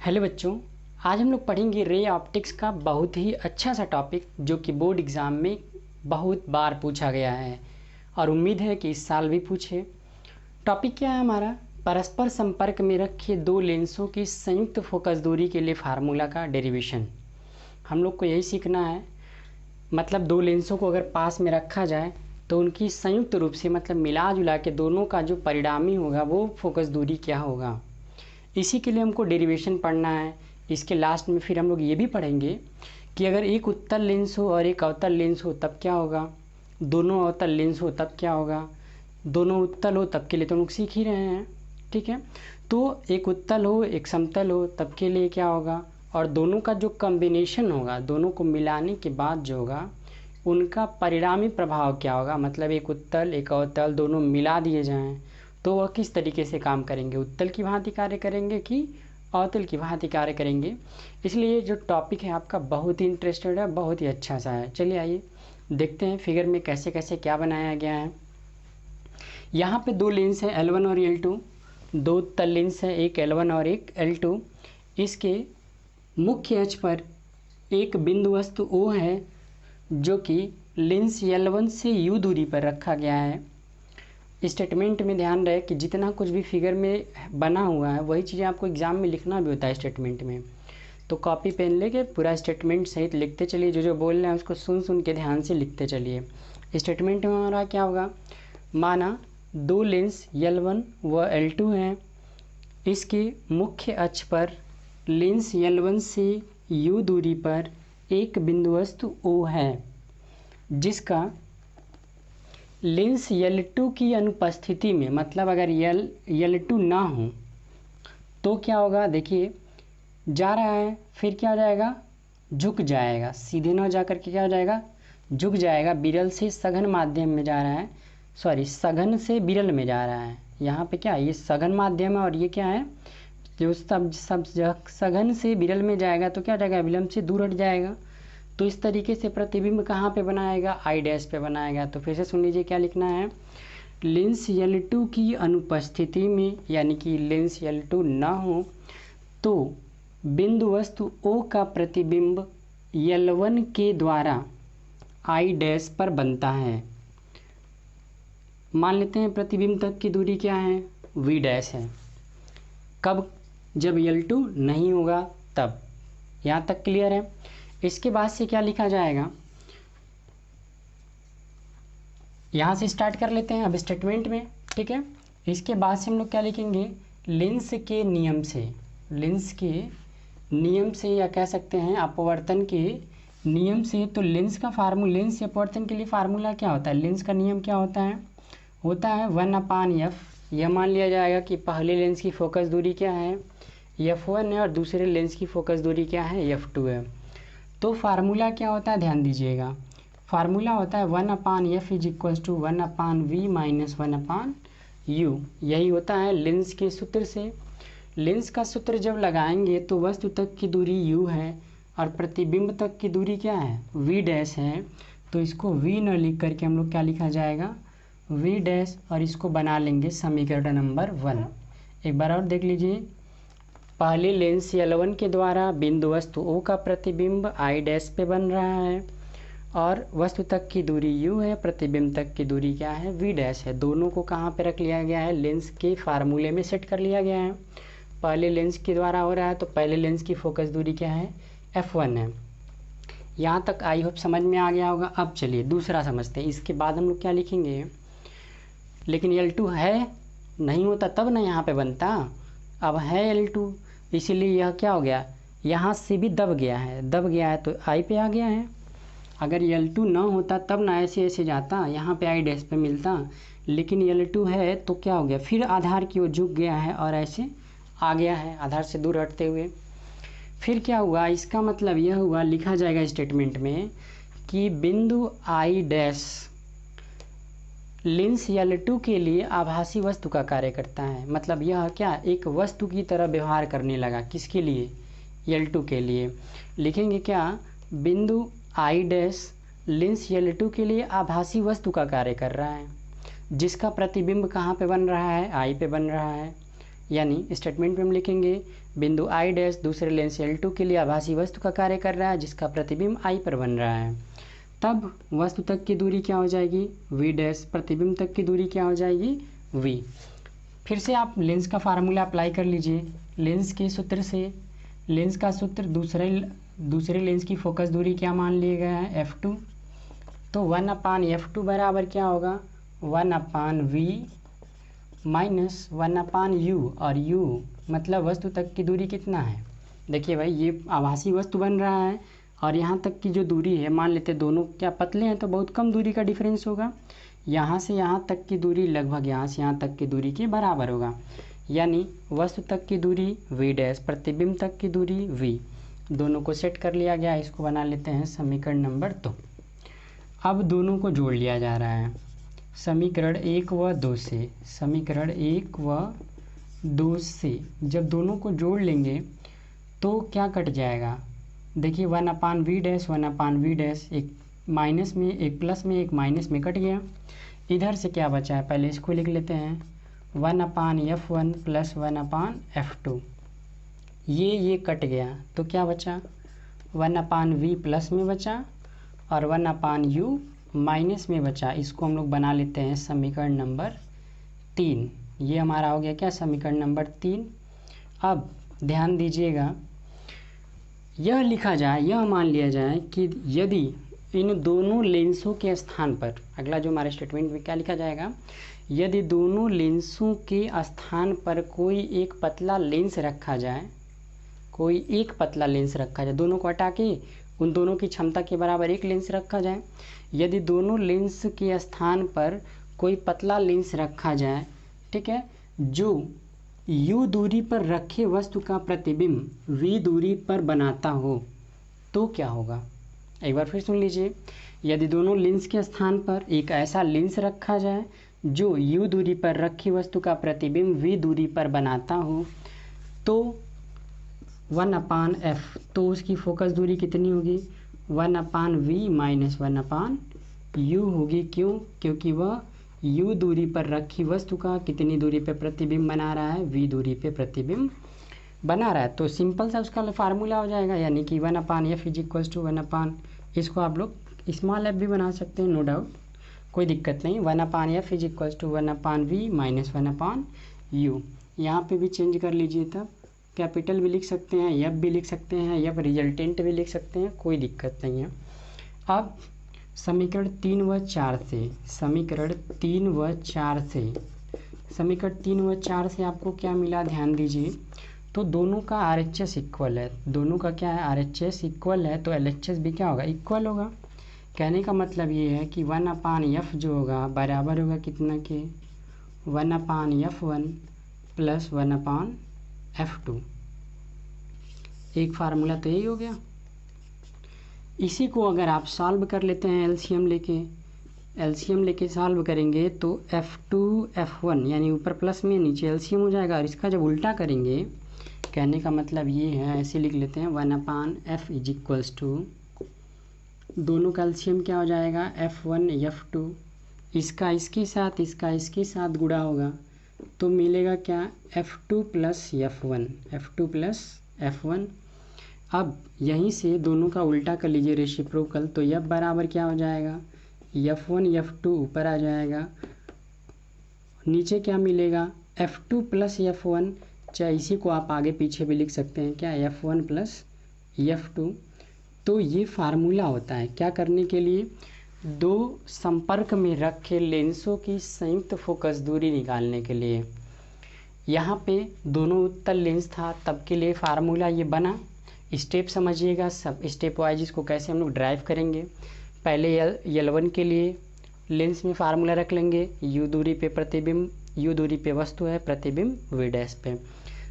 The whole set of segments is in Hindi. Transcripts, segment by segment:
हेलो बच्चों, आज हम लोग पढ़ेंगे रे ऑप्टिक्स का बहुत ही अच्छा सा टॉपिक जो कि बोर्ड एग्ज़ाम में बहुत बार पूछा गया है और उम्मीद है कि इस साल भी पूछे। टॉपिक क्या है हमारा? परस्पर संपर्क में रखे दो लेंसों की संयुक्त फोकस दूरी के लिए फार्मूला का डेरिवेशन। हम लोग को यही सीखना है। मतलब दो लेंसों को अगर पास में रखा जाए तो उनकी संयुक्त रूप से मतलब मिला जुला के दोनों का जो परिणामी होगा वो फोकस दूरी क्या होगा, इसी के लिए हमको डेरिवेशन पढ़ना है। इसके लास्ट में फिर हम लोग ये भी पढ़ेंगे कि अगर एक उत्तल लेंस हो और एक अवतल लेंस हो तब क्या होगा, दोनों अवतल लेंस हो तब क्या होगा, दोनों उत्तल हो तब के लिए तो हम लोग सीख ही रहे हैं। ठीक है, तो एक उत्तल हो एक समतल हो तब के लिए क्या होगा, और दोनों का जो कॉम्बिनेशन होगा, दोनों को मिलाने के बाद जो होगा उनका परिणामी प्रभाव क्या होगा। मतलब एक उत्तल एक अवतल दोनों मिला दिए जाएं तो वह किस तरीके से काम करेंगे, उत्तल की भांति कार्य करेंगे कि अवतल की भांति कार्य करेंगे। इसलिए ये जो टॉपिक है आपका बहुत ही इंटरेस्टेड है, बहुत ही अच्छा सा है। चलिए आइए देखते हैं फिगर में कैसे कैसे क्या बनाया गया है। यहाँ पे दो लेंस है L1 और L2, दो उत्तल लेंस है, एक L1 और एक L2। इसके मुख्य अक्ष पर एक बिंदु वस्तु O है जो कि लेंस L1 से U दूरी पर रखा गया है। स्टेटमेंट में ध्यान रहे कि जितना कुछ भी फिगर में बना हुआ है वही चीज़ें आपको एग्ज़ाम में लिखना भी होता है स्टेटमेंट में। तो कॉपी पेन लेके पूरा स्टेटमेंट सहित लिखते चलिए, जो जो बोल रहे हैं उसको सुन सुन के ध्यान से लिखते चलिए। स्टेटमेंट में हमारा क्या होगा, माना दो लेंस L1 व L2 हैं। इसके मुख्य अक्ष पर लेंस L1 से U दूरी पर एक बिंदु वस्तु O है जिसका लेंस L2 की अनुपस्थिति में, मतलब अगर L2 ना हो तो क्या होगा, देखिए जा रहा है फिर क्या हो जाएगा, झुक जाएगा, सीधे ना जा कर के क्या हो जाएगा, झुक जाएगा। विरल से सघन माध्यम में जा रहा है, सघन से विरल में जा रहा है। यहाँ पे क्या है, ये सघन माध्यम है और ये क्या है, जो सब सघन से विरल में जाएगा तो क्या हो जाएगा, विलंब से दूर हट जाएगा। तो इस तरीके से प्रतिबिंब कहाँ पे बनाएगा, आई डैश पे बनाएगा। तो फिर से सुन लीजिए क्या लिखना है, लेंस L2 की अनुपस्थिति में, यानी कि लेंस L2 ना हो तो बिंदु वस्तु O का प्रतिबिंब L1 के द्वारा आई डैश पर बनता है। मान लेते हैं प्रतिबिंब तक की दूरी क्या है, V डैश है। कब, जब L2 नहीं होगा तब। यहाँ तक क्लियर है। इसके बाद से क्या लिखा जाएगा, यहाँ से स्टार्ट कर लेते हैं अब स्टेटमेंट में। ठीक है, इसके बाद से हम लोग क्या लिखेंगे, लेंस के नियम से, लेंस के नियम से या कह सकते हैं अपवर्तन के नियम से। तो लेंस का फार्मूला, लेंस अपवर्तन के लिए फार्मूला क्या होता है, लेंस का नियम क्या होता है, 1/f। यह मान लिया जाएगा कि पहले लेंस की फोकस दूरी क्या है, f1 है और दूसरे लेंस की फोकस दूरी क्या है, f2 है। तो फार्मूला क्या होता है, ध्यान दीजिएगा, फार्मूला होता है 1/f is equals to 1/v minus 1/u। यही होता है लेंस के सूत्र से। लेंस का सूत्र जब लगाएंगे तो वस्तु तक की दूरी u है और प्रतिबिंब तक की दूरी क्या है, v डैश है। तो इसको v न लिख करके हम लोग क्या लिखा जाएगा, v डैश, और इसको बना लेंगे समीकरण नंबर 1। एक बार और देख लीजिए, पहले लेंस L1 के द्वारा बिंदु वस्तु O का प्रतिबिंब आई डैश पे बन रहा है और वस्तु तक की दूरी U है, प्रतिबिंब तक की दूरी क्या है, V डैश है। दोनों को कहाँ पे रख लिया गया है, लेंस के फार्मूले में सेट कर लिया गया है। पहले लेंस के द्वारा हो रहा है तो पहले लेंस की फोकस दूरी क्या है, f1 है। यहाँ तक आई होप समझ में आ गया होगा। अब चलिए दूसरा समझते हैं। इसके बाद हम लोग क्या लिखेंगे, लेकिन L2 है, नहीं होता तब ना यहाँ पे बनता। अब है L2, इसीलिए यह क्या हो गया, यहाँ से भी दब गया है, दब गया है तो आई पे आ गया है। अगर L2 ना होता तब ना ऐसे ऐसे जाता, यहाँ पे आई डैश पे मिलता, लेकिन L2 है तो क्या हो गया, फिर आधार की ओर झुक गया है और ऐसे आ गया है आधार से दूर हटते हुए। फिर क्या हुआ, इसका मतलब यह हुआ, लिखा जाएगा स्टेटमेंट में कि बिंदु आई डैश लेंस L2 के लिए आभासी वस्तु का कार्य करता है। मतलब यह क्या, एक वस्तु की तरह व्यवहार करने लगा, किसके लिए, L2 के लिए। लिखेंगे क्या, बिंदु आई डैश लेंस L2 के लिए आभासी वस्तु का कार्य कर रहा है जिसका प्रतिबिंब कहाँ पे बन रहा है, आई पे बन रहा है। यानी स्टेटमेंट में हम लिखेंगे बिंदु आई डैश दूसरे लेंस L2 के लिए आभासी वस्तु का कार्य कर रहा है जिसका प्रतिबिंब I पर बन रहा है। तब वस्तु तक की दूरी क्या हो जाएगी V डैश, प्रतिबिंब तक की दूरी क्या हो जाएगी V। फिर से आप लेंस का फार्मूला अप्लाई कर लीजिए। लेंस के सूत्र से, लेंस का सूत्र दूसरे लेंस की फोकस दूरी क्या मान लिया गया है F2, तो 1/F2 बराबर क्या होगा 1/V माइनस 1/U, और U मतलब वस्तु तक की दूरी कितना है। देखिए भाई ये आभासी वस्तु बन रहा है और यहाँ तक की जो दूरी है, मान लेते दोनों क्या पतले हैं तो बहुत कम दूरी का डिफरेंस होगा। यहाँ से यहाँ तक की दूरी लगभग यहाँ से यहाँ तक की दूरी के बराबर होगा, यानी वस्तु तक की दूरी V डैश, प्रतिबिंब तक की दूरी V। दोनों को सेट कर लिया गया। इसको बना लेते हैं समीकरण नंबर 2। अब दोनों को जोड़ लिया जा रहा है समीकरण 1 व 2 से। समीकरण 1 व 2 से जब दोनों को जोड़ लेंगे तो क्या कट जाएगा, देखिए 1/V डैश 1/V डैश, एक माइनस में एक प्लस में एक माइनस में कट गया। इधर से क्या बचा है, पहले इसको लिख लेते हैं 1/F1 प्लस 1/F2। ये कट गया तो क्या बचा 1/V प्लस में बचा और 1/U माइनस में बचा। इसको हम लोग बना लेते हैं समीकरण नंबर 3। ये हमारा हो गया क्या समीकरण नंबर 3। अब ध्यान दीजिएगा, यह लिखा जाए, यह मान लिया जाए कि यदि इन दोनों लेंसों के स्थान पर, अगला जो हमारे स्टेटमेंट में क्या लिखा जाएगा, यदि दोनों लेंसों के स्थान पर कोई एक पतला लेंस रखा जाए, कोई एक पतला लेंस रखा जाए, दोनों को हटा के उन दोनों की क्षमता के बराबर एक लेंस रखा जाए। यदि दोनों लेंस के स्थान पर कोई पतला लेंस रखा जाए, ठीक है, जो U दूरी पर रखे वस्तु का प्रतिबिंब V दूरी पर बनाता हो, तो क्या होगा। एक बार फिर सुन लीजिए, यदि दोनों लेंस के स्थान पर एक ऐसा लेंस रखा जाए जो U दूरी पर रखी वस्तु का प्रतिबिंब V दूरी पर बनाता हो, तो 1/F, तो उसकी फोकस दूरी कितनी होगी 1/V माइनस 1/U होगी। क्यों, क्योंकि वह U दूरी पर रखी वस्तु का कितनी दूरी पे प्रतिबिंब बना रहा है, V दूरी पे प्रतिबिंब बना रहा है। तो सिंपल सा उसका फार्मूला हो जाएगा, यानी कि 1/F इज इक्वल्स टू 1/, इसको आप लोग स्मॉल f भी बना सकते हैं, नो डाउट, कोई दिक्कत नहीं। 1/F is equals to 1/V minus 1/U। यहाँ पे भी चेंज कर लीजिए, तब कैपिटल भी लिख सकते हैं, एफ भी लिख सकते हैं, एफ रिजल्टेंट भी लिख सकते हैं, कोई दिक्कत नहीं है। अब समीकरण 3 व 4 से, समीकरण 3 व 4 से, समीकरण 3 व 4 से आपको क्या मिला, ध्यान दीजिए। तो दोनों का RHS इक्वल है, दोनों का क्या है RHS इक्वल है, तो LHS भी क्या होगा इक्वल होगा। कहने का मतलब ये है कि 1/F जो होगा बराबर होगा कितना के 1/F1 प्लस 1/F2। एक फार्मूला तो यही हो गया। इसी को अगर आप सॉल्व कर लेते हैं एलसीएम लेके सॉल्व करेंगे तो F2 F1 यानी ऊपर प्लस में नीचे एलसीएम हो जाएगा। और इसका जब उल्टा करेंगे, कहने का मतलब ये है, ऐसे लिख लेते हैं 1/F इज इक्वल्स टू, दोनों का एलसीएम क्या हो जाएगा F1 F2, इसका इसके साथ इसका इसके साथ गुणा होगा तो मिलेगा क्या F2 plus F1, F2 plus F1। अब यहीं से दोनों का उल्टा कर लीजिए रेसिप्रोकल, तो F बराबर क्या हो जाएगा F1 F2 ऊपर आ जाएगा, नीचे क्या मिलेगा F2 प्लस F1, चाहे इसी को आप आगे पीछे भी लिख सकते हैं क्या F1 प्लस F2। तो ये फार्मूला होता है क्या करने के लिए, दो संपर्क में रखे लेंसों की संयुक्त फोकस दूरी निकालने के लिए। यहाँ पे दोनों उत्तल लेंस था, तब के लिए फार्मूला ये बना। स्टेप समझिएगा, सब स्टेप वाइज इसको कैसे हम लोग ड्राइव करेंगे। पहले L1 के लिए लेंस में फार्मूला रख लेंगे, U दूरी पे प्रतिबिंब, U दूरी पे वस्तु है, प्रतिबिंब V डैश पे।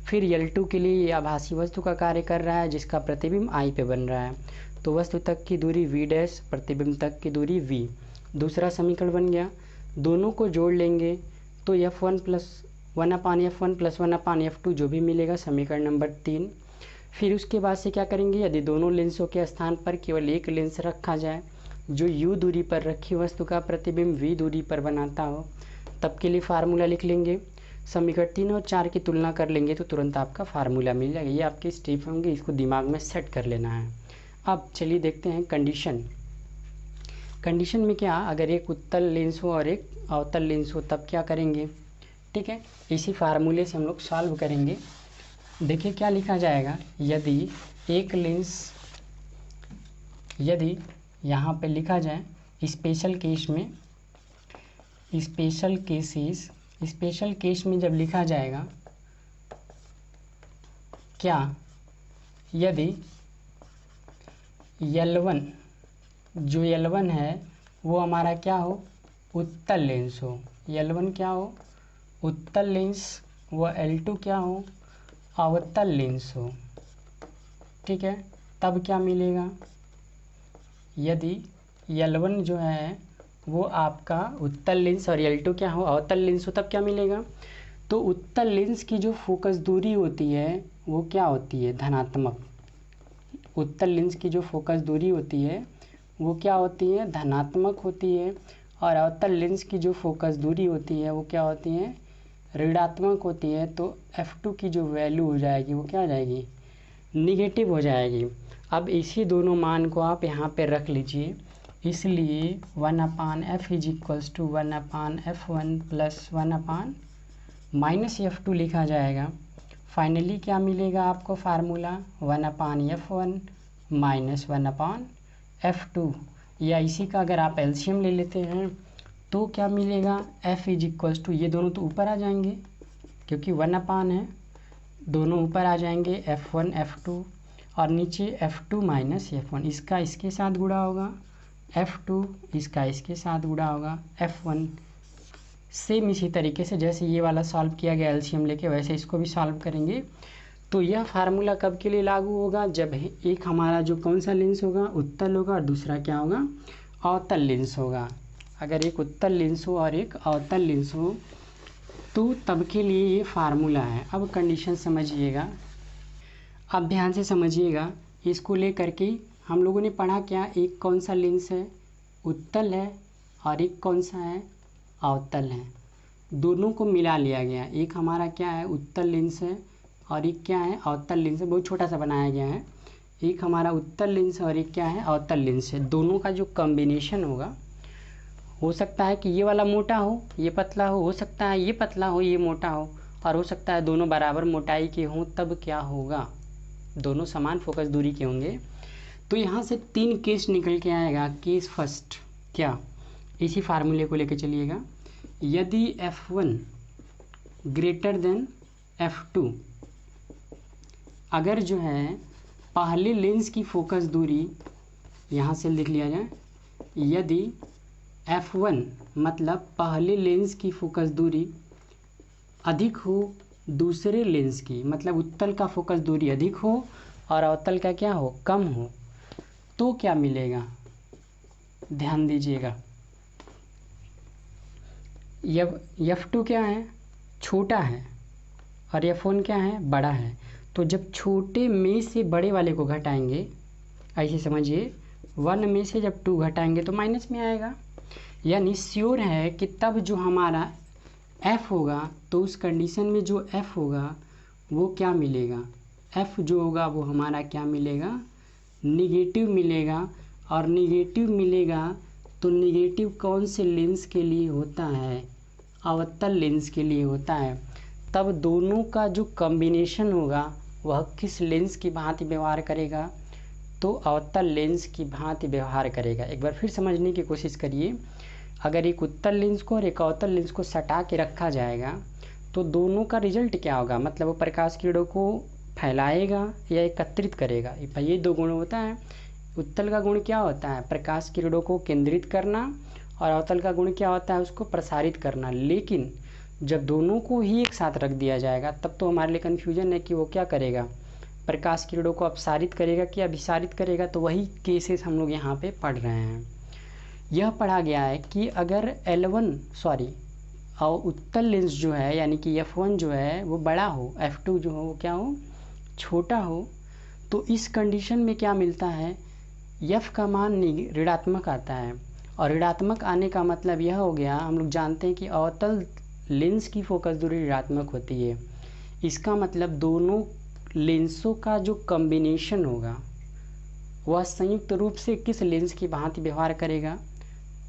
फिर L2 के लिए ये आभासी वस्तु का कार्य कर रहा है जिसका प्रतिबिंब I पे बन रहा है, तो वस्तु तक की दूरी V डैश, प्रतिबिंब तक की दूरी V। दूसरा समीकरण बन गया, दोनों को जोड़ लेंगे तो F1 plus 1/F1 plus 1/F2 जो भी मिलेगा, समीकरण नंबर 3। फिर उसके बाद से क्या करेंगे, यदि दोनों लेंसों के स्थान पर केवल एक लेंस रखा जाए जो U दूरी पर रखी वस्तु का प्रतिबिंब V दूरी पर बनाता हो, तब के लिए फार्मूला लिख लेंगे। समीकरण 3 और 4 की तुलना कर लेंगे तो तुरंत आपका फार्मूला मिल जाएगा। ये आपके स्टेप होंगे, इसको दिमाग में सेट कर लेना है। अब चलिए देखते हैं कंडीशन। कंडीशन में क्या, अगर एक उत्तल लेंस हो और एक अवतल लेंस हो तब क्या करेंगे, ठीक है। इसी फार्मूले से हम लोग सॉल्व करेंगे। देखिए क्या लिखा जाएगा, यदि एक लेंस, यदि यहाँ पे लिखा जाए स्पेशल केस में, स्पेशल केस में जब लिखा जाएगा क्या, यदि L1 जो L1 है वो हमारा क्या हो, उत्तल लेंस हो, L1 क्या हो, उत्तल लेंस, व L2 क्या हो, अवतल लेंस हो, ठीक है। तब क्या मिलेगा, यदि L1 जो है वो आपका उत्तल लेंस और L2 क्या हो, अवतल लेंस हो, तब क्या मिलेगा। तो उत्तल लेंस की जो फोकस दूरी होती है वो क्या होती है, धनात्मक। उत्तल लेंस की जो फोकस दूरी होती है वो क्या होती है, धनात्मक होती है। और अवतल लेंस की जो फोकस दूरी होती है वो क्या होती है, ऋणात्मक होती है। तो F2 की जो वैल्यू हो जाएगी वो क्या हो जाएगी, निगेटिव हो जाएगी। अब इसी दोनों मान को आप यहाँ पे रख लीजिए, इसलिए 1/f is equals to 1/f1 plus 1/-f2 लिखा जाएगा। फाइनली क्या मिलेगा आपको फार्मूला, 1/f1 माइनस 1/f2, या इसी का अगर आप एलसीएम ले लेते हैं तो क्या मिलेगा, f इज इक्वल्स टू, ये दोनों तो ऊपर आ जाएंगे क्योंकि 1/, है, दोनों ऊपर आ जाएंगे, f1 f2, और नीचे f2 माइनस f1, इसका इसके साथ गुणा होगा, f2 इसका इसके साथ गुणा होगा, f1। सेम इसी तरीके से जैसे ये वाला सॉल्व किया गया एलसीएम लेके, वैसे इसको भी सॉल्व करेंगे। तो यह फार्मूला कब के लिए लागू होगा, जब एक हमारा जो कौन सा लेंस होगा, उत्तल होगा, और दूसरा क्या होगा, अवतल लेंस होगा। अगर एक उत्तल लेंस हो और एक अवतल लेंस हो तो तब के लिए ये फार्मूला है। अब कंडीशन समझिएगा, अब ध्यान से समझिएगा, इसको लेकर के हम लोगों ने पढ़ा क्या, एक कौन सा लेंस है, उत्तल है, और एक कौन सा है, अवतल है। दोनों को मिला लिया गया, एक हमारा क्या है, उत्तल लेंस है, और एक क्या है, अवतल लेंस है, बहुत छोटा सा बनाया गया है। एक हमारा उत्तल लेंस है और एक क्या है, अवतल लेंस है। दोनों का जो कॉम्बिनेशन होगा, हो सकता है कि ये वाला मोटा हो ये पतला हो सकता है ये पतला हो ये मोटा हो, और हो सकता है दोनों बराबर मोटाई के हों, तब क्या होगा, दोनों समान फोकस दूरी के होंगे। तो यहाँ से 3 केस निकल के आएगा। केस फर्स्ट क्या, इसी फार्मूले को लेके चलिएगा, यदि F1 ग्रेटर देन F2, अगर जो है पहले लेंस की फोकस दूरी, यहाँ से लिख लिया जाए, यदि F1 मतलब पहले लेंस की फोकस दूरी अधिक हो दूसरे लेंस की, मतलब उत्तल का फोकस दूरी अधिक हो और अवतल का क्या हो, कम हो, तो क्या मिलेगा, ध्यान दीजिएगा। F2 क्या है, छोटा है, और F1 क्या है, बड़ा है। तो जब छोटे में से बड़े वाले को घटाएंगे, ऐसे समझिए 1 में से जब 2 घटाएंगे तो माइनस में आएगा, यानी श्योर है कि तब जो हमारा F होगा, तो उस कंडीशन में जो F होगा वो क्या मिलेगा, F जो होगा वो हमारा क्या मिलेगा, निगेटिव मिलेगा। और निगेटिव मिलेगा तो निगेटिव कौन से लेंस के लिए होता है, अवतल लेंस के लिए होता है। तब दोनों का जो कॉम्बिनेशन होगा वह किस लेंस की भांति व्यवहार करेगा, तो अवतल लेंस की भांति व्यवहार करेगा। एक बार फिर समझने की कोशिश करिए, अगर एक उत्तल लेंस को और एक अवतल लेंस को सटा के रखा जाएगा तो दोनों का रिजल्ट क्या होगा, मतलब वो प्रकाश किरणों को फैलाएगा या एकत्रित करेगा। ये 2 गुण होता है। उत्तल का गुण क्या होता है, प्रकाश किरणों को केंद्रित करना, और अवतल का गुण क्या होता है, उसको प्रसारित करना। लेकिन जब दोनों को ही एक साथ रख दिया जाएगा तब तो हमारे लिए कन्फ्यूजन है कि वो क्या करेगा, प्रकाश किरणों को अपसारित करेगा कि अभिसारित करेगा। तो वही केसेस हम लोग यहाँ पे पढ़ रहे हैं। यह पढ़ा गया है कि अगर और उत्तल लेंस जो है यानी कि F1 जो है वो बड़ा हो, F2 जो हो वो क्या हो, छोटा हो, तो इस कंडीशन में क्या मिलता है, F का मान ऋणात्मक आता है। और ऋणात्मक आने का मतलब यह हो गया, हम लोग जानते हैं कि अवतल लेंस की फोकस दूरी ऋणात्मक होती है। इसका मतलब दोनों लेंसों का जो कॉम्बिनेशन होगा वह संयुक्त रूप से किस लेंस की भांति व्यवहार करेगा,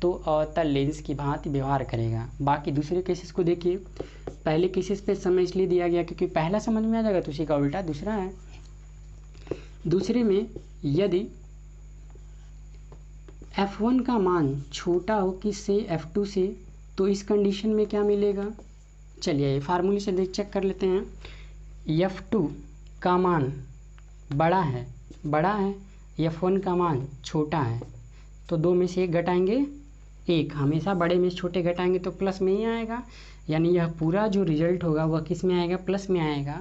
तो अवतल लेंस की भांति व्यवहार करेगा। बाकी दूसरे केसेस को देखिए, पहले केसेस पे समय इसलिए दिया गया क्योंकि पहला समझ में आ जाएगा, तो उसी का उल्टा दूसरा है। दूसरे में यदि f1 का मान छोटा हो किससे, f2 से, तो इस कंडीशन में क्या मिलेगा, चलिए ये फार्मूले से चेक कर लेते हैं। f2 का मान बड़ा है f1 का मान छोटा है, तो दो में से एक घटाएंगे एक, हमेशा बड़े में से छोटे घटाएंगे तो प्लस में ही आएगा, यानी यह पूरा जो रिजल्ट होगा वह किस में आएगा, प्लस में आएगा।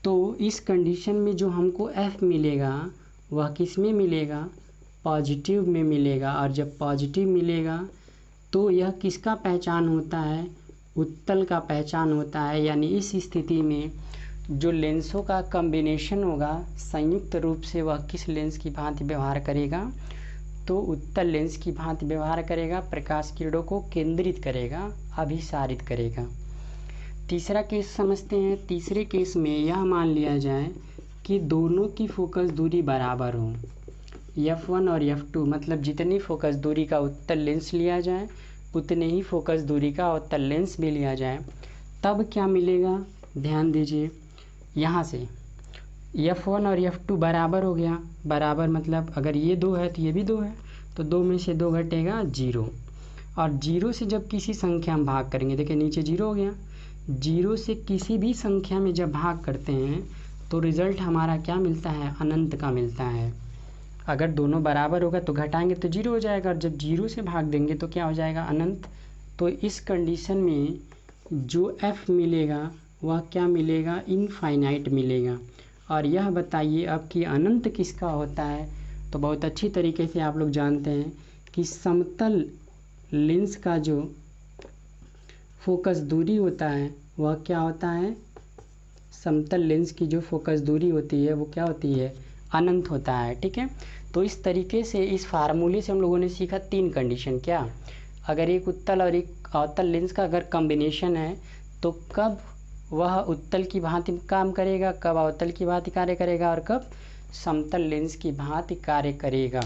तो इस कंडीशन में जो हमको f मिलेगा वह किस में मिलेगा, पॉजिटिव में मिलेगा। और जब पॉजिटिव मिलेगा तो यह किसका पहचान होता है, उत्तल का पहचान होता है। यानी इस स्थिति में जो लेंसों का कॉम्बिनेशन होगा संयुक्त रूप से वह किस लेंस की भांति व्यवहार करेगा, तो उत्तल लेंस की भांति व्यवहार करेगा, प्रकाश किरणों को केंद्रित करेगा, अभिसारित करेगा। तीसरा केस समझते हैं। तीसरे केस में यह मान लिया जाए कि दोनों की फोकस दूरी बराबर हो, f1 और f2, मतलब जितनी फोकस दूरी का उत्तल लेंस लिया जाए उतने ही फोकस दूरी का अवतल लेंस भी लिया जाए, तब क्या मिलेगा, ध्यान दीजिए। यहाँ से f1 और f2 बराबर हो गया, बराबर मतलब अगर ये 2 है तो ये भी 2 है, तो 2 में से 2 घटेगा 0। और 0 से जब किसी संख्या में भाग करेंगे, देखिए नीचे 0 हो गया, 0 से किसी भी संख्या में जब भाग करते हैं तो रिज़ल्ट हमारा क्या मिलता है, अनंत का मिलता है। अगर दोनों बराबर होगा तो घटाएंगे तो 0 हो जाएगा, और जब 0 से भाग देंगे तो क्या हो जाएगा, अनंत। तो इस कंडीशन में जो f मिलेगा वह क्या मिलेगा, इनफाइनाइट मिलेगा। और यह बताइए अब कि अनंत किसका होता है, तो बहुत अच्छी तरीके से आप लोग जानते हैं कि समतल लेंस का जो फोकस दूरी होता है वह क्या होता है, समतल लेंस की जो फोकस दूरी होती है वो क्या होती है, अनंत होता है। ठीक है, तो इस तरीके से इस फार्मूले से हम लोगों ने सीखा 3 कंडीशन। क्या, अगर एक उत्तल और एक अवतल लेंस का अगर कॉम्बिनेशन है तो कब वह उत्तल की भांति काम करेगा, कब अवतल की भांति कार्य करेगा, और कब समतल लेंस की भांति कार्य करेगा।